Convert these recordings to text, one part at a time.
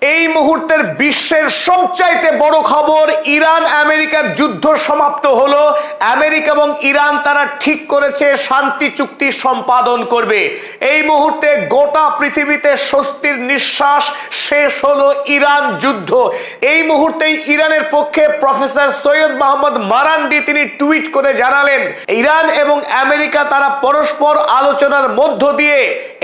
এই মুহূর্তের বিশ্বের সবচাইতে বড় খবর, ইরান আমেরিকার যুদ্ধ সমাপ্ত হলো। আমেরিকা এবং ইরান তারা ঠিক করেছে শান্তি চুক্তি সম্পাদন করবে। এই মুহূর্তে গোটা পৃথিবীতে স্বস্তির নিঃশ্বাস, শেষ হলো ইরান যুদ্ধ। এই মুহূর্তেই ইরানের পক্ষে প্রফেসর সৈয়দ মোহাম্মদ মারান্ডি তিনি টুইট করে জানালেন, ইরান এবং আমেরিকা তারা পরস্পর আলোচনার মধ্য দিয়ে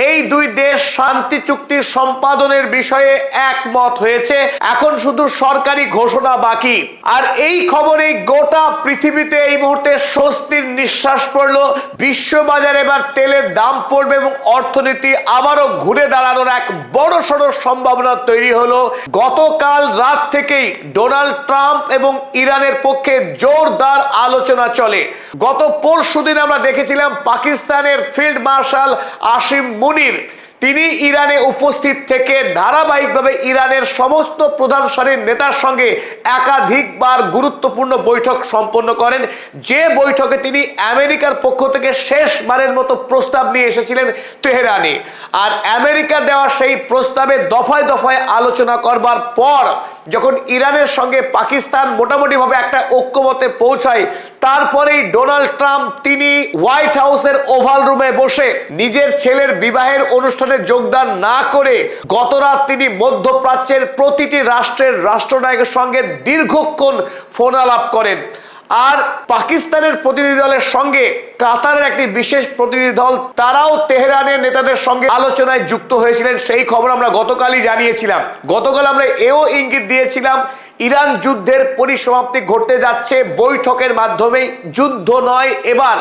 এই দুই দেশ শান্তি চুক্তি সম্পাদনের বিষয়ে একমত হয়েছে। এখন শুধু সরকারি ঘোষণা বাকি। আর এই খবরে গোটা পৃথিবীতে এই মুহূর্তে স্বস্তির নিঃশ্বাস পড়লো। বিশ্ববাজারে এবার তেলের দাম পড়বে এবং অর্থনীতি আবারও ঘুরে দাঁড়ানোর এক বড়সড় সম্ভাবনা তৈরি হলো। গতকাল রাত থেকেই ডোনাল্ড ট্রাম্প এবং ইরানের পক্ষে জোরদার আলোচনা চলে। গত পরশুদিন আমরা দেখেছিলাম পাকিস্তানের ফিল্ড মার্শাল আসিম মুনির তিনি ইরানে উপস্থিত থেকে ধারাবাহিকভাবে ইরানের সমস্ত প্রধান সারির নেতার সঙ্গে একাধিকবার গুরুত্বপূর্ণ বৈঠক সম্পন্ন করেন, যে বৈঠকে তিনি আমেরিকার পক্ষ থেকে শেষবারের মতো প্রস্তাব নিয়ে এসেছিলেন তেহরানে। আর আমেরিকা দেওয়া সেই প্রস্তাবে দফায় দফায় আলোচনা করবার পর যখন ইরানের সঙ্গে পাকিস্তান মোটামুটিভাবে একটা ঐক্যমতে পৌঁছায়, তারপরেই ডোনাল্ড ট্রাম্প তিনি হোয়াইট হাউসের ওভাল রুমে বসে নিজের ছেলের বিবাহের অনুষ্ঠানে যোগদান না করে গতরাত তিনি মধ্যপ্রাচ্যের প্রতিটি রাষ্ট্রের রাষ্ট্রনায়কের সঙ্গে দীর্ঘক্ষণ ফোন আলাপ করেন। আর পাকিস্তানের প্রতিনিধি দলের সঙ্গে কাতারের একটি বিশেষ প্রতিনিধি দল তারাও তেহরানের নেতাদের সঙ্গে আলোচনায় যুক্ত হয়েছিলেন। সেই খবর আমরা গতকালই জানিয়েছিলাম। গতকাল আমরা এও ইঙ্গিত দিয়েছিলাম ইরান যুদ্ধের পরিসমাপ্তি ঘটতে যাচ্ছে বৈঠকের মাধ্যমেই, যুদ্ধ নয়, এবার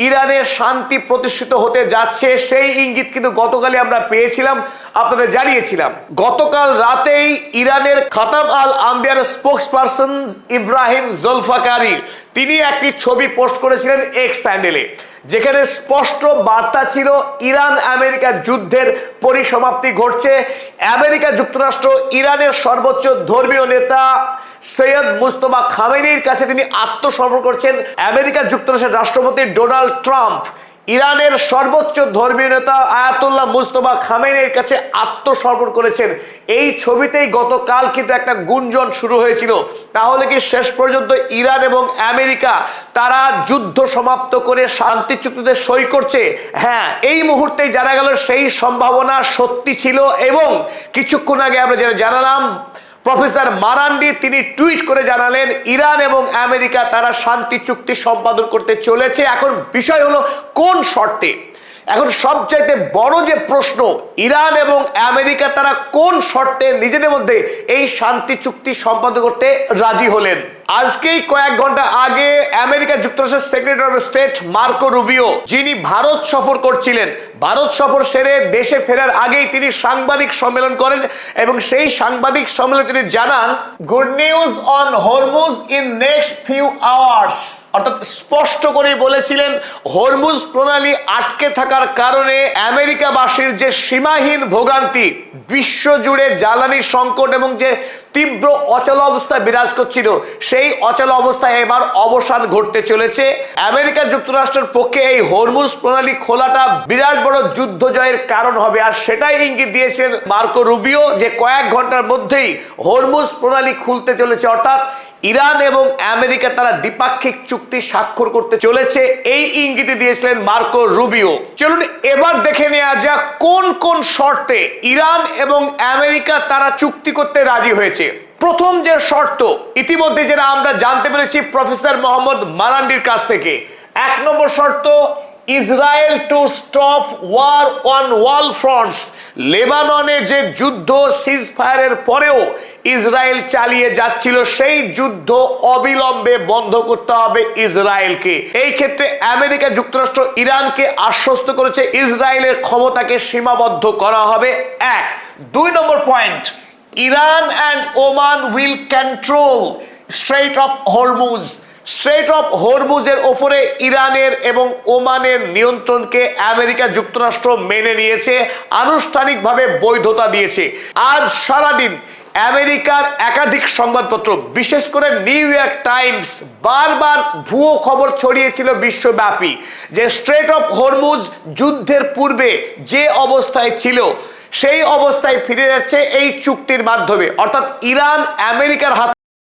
ইরানের শান্তি প্রতিষ্ঠিত হতে যাচ্ছে। সেই ইঙ্গিত কিন্তু গতকালই আমরা পেয়েছিলাম, আপনাদের জানিয়েছিলাম। গতকাল রাতেই ইরানের খাতাম আল আম্বিয়ার স্পোকসপারসন ইব্রাহিম জুলফাকারি তিনি একটি ছবি পোস্ট করেছিলেন এক্স হ্যান্ডেলে, যেখানে স্পষ্ট বার্তা ছিল ইরান আমেরিকা যুদ্ধের পরিসমাপ্তি ঘটছে। আমেরিকা যুক্তরাষ্ট্র ইরানের সর্বোচ্চ ধর্মীয় নেতা সৈয়দ মুজতবা খামেনির কাছে তিনি আত্মসমর্পণ করছেন। আমেরিকা যুক্তরাষ্ট্রের রাষ্ট্রপতি ডোনাল্ড ট্রাম্প ইরানের সর্বোচ্চ ধর্মীয় নেতা আয়াতুল্লাহ মুজতবা খামেনির কাছে আত্মসমর্পণ করেছেন। এই ছবিতেই গতকাল কিন্তু একটা গুঞ্জন শুরু হয়েছিল, তাহলে কি শেষ পর্যন্ত ইরান এবং আমেরিকা তারা যুদ্ধ সমাপ্ত করে শান্তি চুক্তিতে সই করছে? হ্যাঁ, এই মুহূর্তেই জানা গেল সেই সম্ভাবনা সত্যি ছিল। এবং কিছুক্ষণ আগে আমরা যেটা জানালাম, প্রফেসর মারান্ডি তিনি টুইট করে জানালেন ইরান এবং আমেরিকা তারা শান্তি চুক্তি সম্পাদন করতে চলেছে। এখন বিষয় হলো কোন শর্তে। এখন সবচাইতে বড় যে প্রশ্ন, ইরান এবং আমেরিকা তারা কোন শর্তে নিজেদের মধ্যে এই শান্তি চুক্তি সম্পাদন করতে রাজি হলেন। আজকেই কয়েক ঘন্টা আগে আমেরিকা যুক্তরাষ্ট্রের secretary of state Marco Rubio যিনি ভারত সফর করছিলেন, ভারত সফর সেরে দেশে ফেরার আগেই তিনি সাংবাদিক সম্মেলন করেন এবং সেই সাংবাদিক সম্মেলনে তিনি জানান, good news on Hormuz in next few hours. অর্থাৎ স্পষ্ট করে বলেছিলেন হরমুজ প্রণালী আটকে থাকার কারণে আমেরিকাবাসীর যে সীমাহীন ভোগান্তি, বিশ্বজুড়ে জ্বালানি সংকট এবং যে তীব্র অচল অবস্থা বিরাজ করছিল, সেই অচল অবস্থায় এবার অবসান ঘটতে চলেছে। আমেরিকা যুক্তরাষ্ট্রের পক্ষে এই হরমুজ প্রণালী খোলাটা বিরাট বড় যুদ্ধ জয়ের কারণ হবে। আর সেটাই ইঙ্গিত দিয়েছেন মার্কো রুবিও যে কয়েক ঘন্টার মধ্যেই হরমুজ প্রণালী খুলতে চলেছে। অর্থাৎ ইরান এবং আমেরিকা তারা দ্বিপাক্ষিক চুক্তি স্বাক্ষর করতে চলেছে, এই ইঙ্গিত দিয়েছিলেন মার্কো রুবিও। চলুন এবার দেখে নেওয়া যাক কোন কোন শর্তে ইরান এবং আমেরিকা তারা চুক্তি করতে রাজি হয়েছে। প্রথম যে শর্ত, ইতিমধ্যে যেটা আমরা জানতে পেরেছি প্রফেসর মোহাম্মদ মারান্ডির কাছ থেকে, 1 নম্বর শর্ত, Israel to stop war on all fronts. লেবাননে যে যুদ্ধ সিজফায়ারের পরেও ইসরায়েল চালিয়ে যাচ্ছিল, সেই যুদ্ধ অবিলম্বে বন্ধ করতে হবে ইসরায়েলকে। এই ক্ষেত্রে আমেরিকা যুক্তরাষ্ট্র ইরানকে আশ্বস্ত করেছে ইসরায়েলের ক্ষমতাকে সীমাবদ্ধ করা হবে। 1। 2 number point, Iran and Oman will control strait of Hormuz. Strait of হরমুজের ওপরে ইরানের এবং ওমানের নিয়ন্ত্রণকে আমেরিকা যুক্তরাষ্ট্র মেনে নিয়েছে, আনুষ্ঠানিকভাবে বৈধতা দিয়েছে। আজ সারাদিন আমেরিকার একাধিক সংবাদপত্র, বিশেষ করে নিউ ইয়র্ক টাইমস, বারবার ভুয়ো খবর ছড়িয়েছিল বিশ্বব্যাপী যে স্ট্রেইট অফ হরমুজ যুদ্ধের পূর্বে যে অবস্থায় ছিল সেই অবস্থায় ফিরে যাচ্ছে এই চুক্তির মাধ্যমে, অর্থাৎ ইরান আমেরিকার হাত